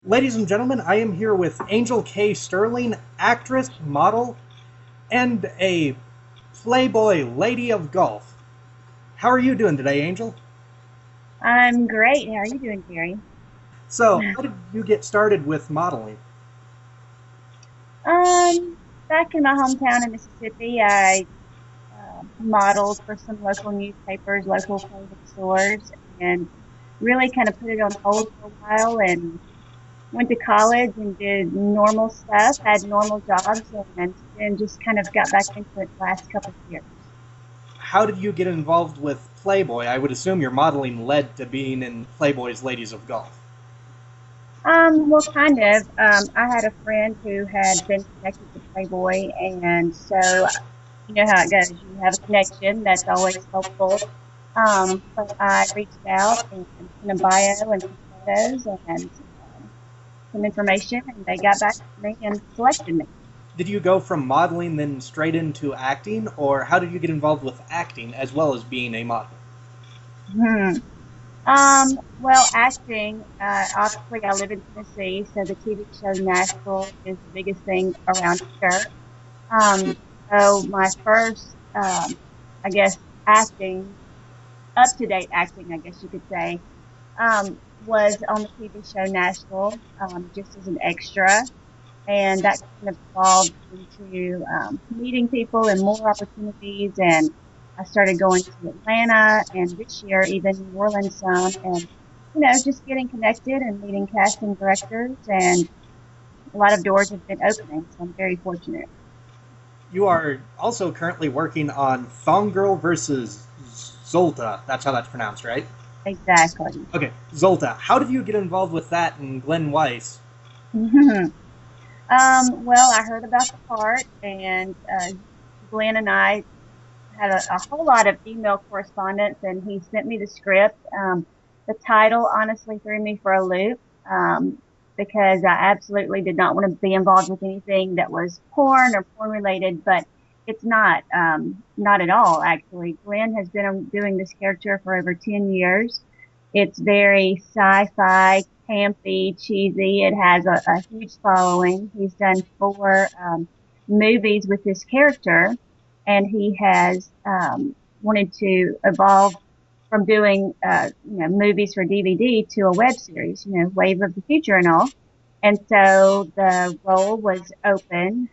Ladies and gentlemen, I am here with Angel K. Sterling, actress, model, and a Playboy lady of golf. How are you doing today, Angel? I'm great. How are you doing, Jerry? So, how did you get started with modeling? Back in my hometown in Mississippi, I modeled for some local newspapers, local clothing stores, and really kind of put it on hold for a while and went to college and did normal stuff, had normal jobs, and then just kind of got back into it the last couple of years. How did you get involved with Playboy? I would assume your modeling led to being in Playboy's Ladies of Golf. Well, kind of. I had a friend who had been connected to Playboy, and so you know how it goes. You have a connection. That's always helpful. But I reached out and sent a bio and some photos and some information, and they got back to me and selected me. Did you go from modeling then straight into acting, or how did you get involved with acting as well as being a model? Hmm. Well, acting, obviously I live in Tennessee, so the TV show Nashville is the biggest thing around here. Um, so my first, I guess, acting, up-to-date acting, I guess you could say, was on the TV show Nashville, just as an extra. And that kind of evolved into meeting people and more opportunities. And I started going to Atlanta and this year even New Orleans some, and just getting connected and meeting casting directors, and a lot of doors have been opening. So I'm very fortunate. You are also currently working on Thong Girl versus Zolta. That's how that's pronounced, right? Exactly. Okay, Zolta. How did you get involved with that and Glenn Weiss? Well, I heard about the part, and Glenn and I had a whole lot of email correspondence, and he sent me the script. The title honestly threw me for a loop because I absolutely did not want to be involved with anything that was porn or porn related, but it's not at all, actually. Glenn has been doing this character for over 10 years. It's very sci-fi, campy, cheesy. It has a huge following. He's done four movies with this character, and he has wanted to evolve from doing movies for DVD to a web series, Wave of the Future and all. And so the role was open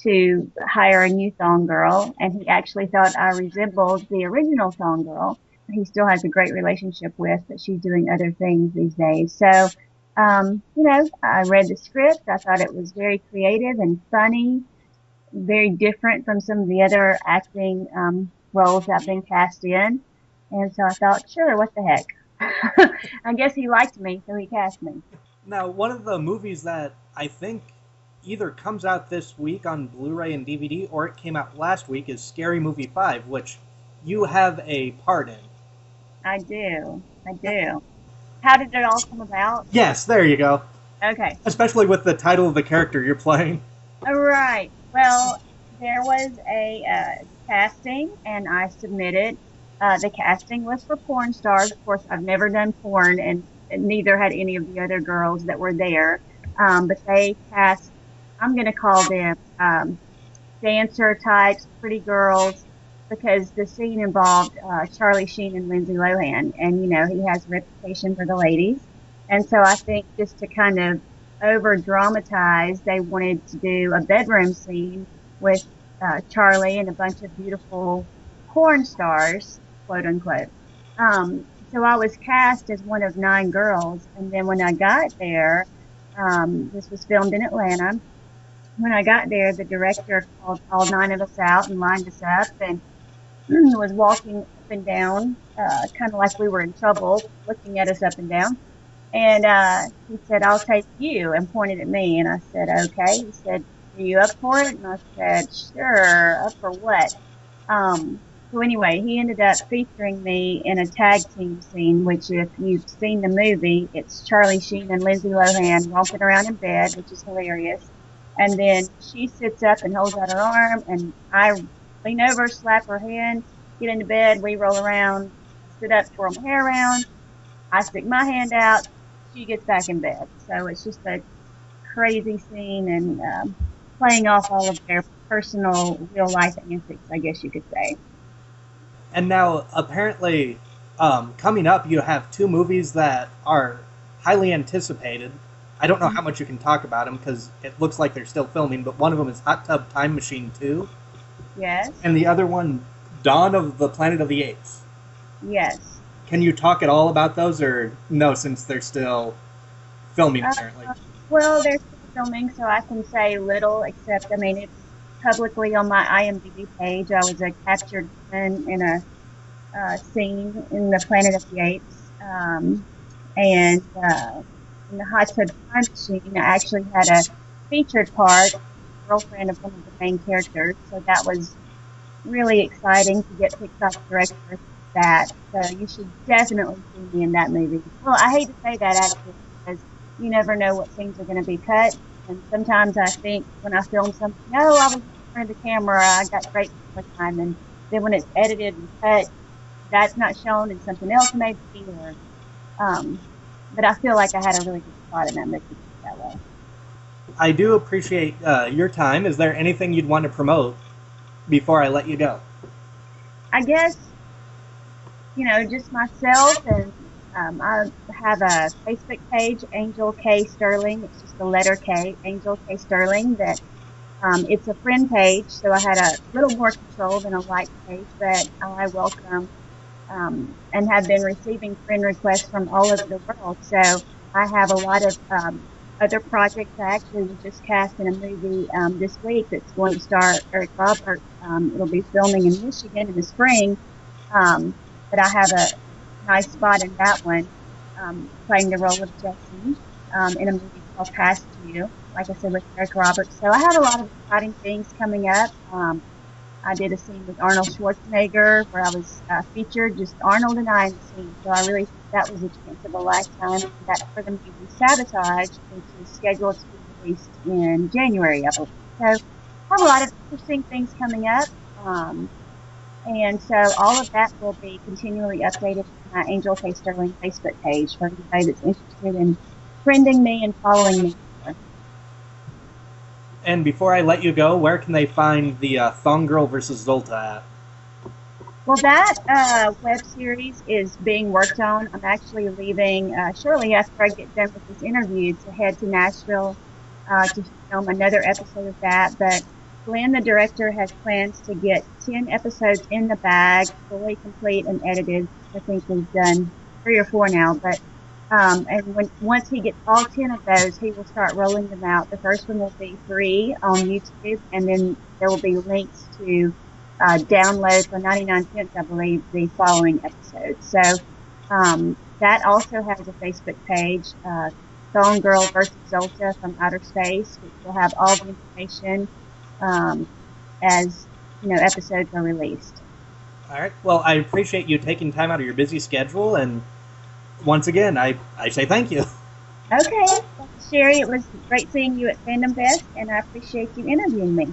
to hire a new Thong Girl, and he actually thought I resembled the original Thong Girl. He still has a great relationship with, but she's doing other things these days. So, I read the script. I thought it was very creative and funny, very different from some of the other acting roles I've been cast in. And so I thought, sure, what the heck? I guess he liked me, so he cast me. Now, one of the movies that I think either comes out this week on Blu-ray and DVD or it came out last week is Scary Movie 5, which you have a part in. I do. I do. How did it all come about? Yes, there you go. Okay. Especially with the title of the character you're playing. All right. Well, there was a casting, and I submitted. The casting was for porn stars. Of course, I've never done porn, and neither had any of the other girls that were there. But they cast, I'm going to call them dancer types, pretty girls, because the scene involved Charlie Sheen and Lindsay Lohan, and he has a reputation for the ladies, and so I think just to kind of over dramatize, they wanted to do a bedroom scene with Charlie and a bunch of beautiful porn stars, quote unquote. So I was cast as one of nine girls, and then when I got there, this was filmed in Atlanta. When I got there, the director called all nine of us out and lined us up, and was walking up and down, kind of like we were in trouble, looking at us up and down. And he said, I'll take you, and pointed at me. And I said, okay. He said, are you up for it? And I said, sure. Up for what? So anyway, he ended up featuring me in a tag team scene, which if you've seen the movie, it's Charlie Sheen and Lindsay Lohan romping around in bed, which is hilarious. And then she sits up and holds out her arm, and I lean over, slap her hand, get into bed, we roll around, sit up, twirl my hair around. I stick my hand out. she gets back in bed. So it's just a crazy scene and playing off all of their personal real life antics, I guess you could say. And now, apparently, coming up, you have two movies that are highly anticipated. I don't know how much you can talk about them because it looks like they're still filming, but one of them is Hot Tub Time Machine 2, Yes, and the other one, Dawn of the Planet of the Apes. yes. Can you talk at all about those, or no, since they're still filming, Uh, apparently? well, they're still filming, so I can say little, except, I mean, it's publicly on my IMDb page. I was a captured in a scene in the Planet of the Apes. And in the Hot Tub Time Machine, I actually had a featured part, girlfriend of one of the main characters. So that was really exciting to get picked by the director for that. So you should definitely see me in that movie. Well, I hate to say that actually because you never know what scenes are going to be cut. And sometimes I think when I film something, no, I was in front of the camera, I got great camera time. And then when it's edited and cut, that's not shown in something else maybe or um but I feel like I had a really good spot in that movie that way. I do appreciate your time. Is there anything you'd want to promote before I let you go? I guess, just myself and I have a Facebook page, Angel K Sterling. It's just the letter K, Angel K Sterling. That it's a friend page, so I had a little more control than a like page, but I welcome and have been receiving friend requests from all over the world. So I have a lot of other projects. I actually was just cast in a movie this week that's going to star Eric Roberts. It'll be filming in Michigan in the spring, but I have a nice spot in that one, playing the role of Jesse in a movie called Past You, like I said, with Eric Roberts. So I have a lot of exciting things coming up. I did a scene with Arnold Schwarzenegger where I was featured, just Arnold and I in the scene. So I really think that was a chance of a lifetime. That for the movie Sabotage, which is scheduled to be released in January, I believe. So I have a lot of interesting things coming up. And so all of that will be continually updated on my Angel K. Sterling Facebook page for anybody that's interested in friending me and following me. And before I let you go, where can they find the Thong Girl versus Zolta at? Well, that web series is being worked on. I'm actually leaving shortly after I get done with this interview to head to Nashville to film another episode of that. But Glenn, the director, has plans to get 10 episodes in the bag, fully complete and edited. I think we've done 3 or 4 now, but and once he gets all 10 of those, he will start rolling them out. The first one will be free on YouTube, and then there will be links to download for 99 cents, I believe, the following episodes. So that also has a Facebook page, Thong Girl versus Zolta from Outer Space, which will have all the information as episodes are released. All right. Well, I appreciate you taking time out of your busy schedule, and once again, I say thank you. Okay, Sherry, it was great seeing you at Fandom Fest, and I appreciate you interviewing me.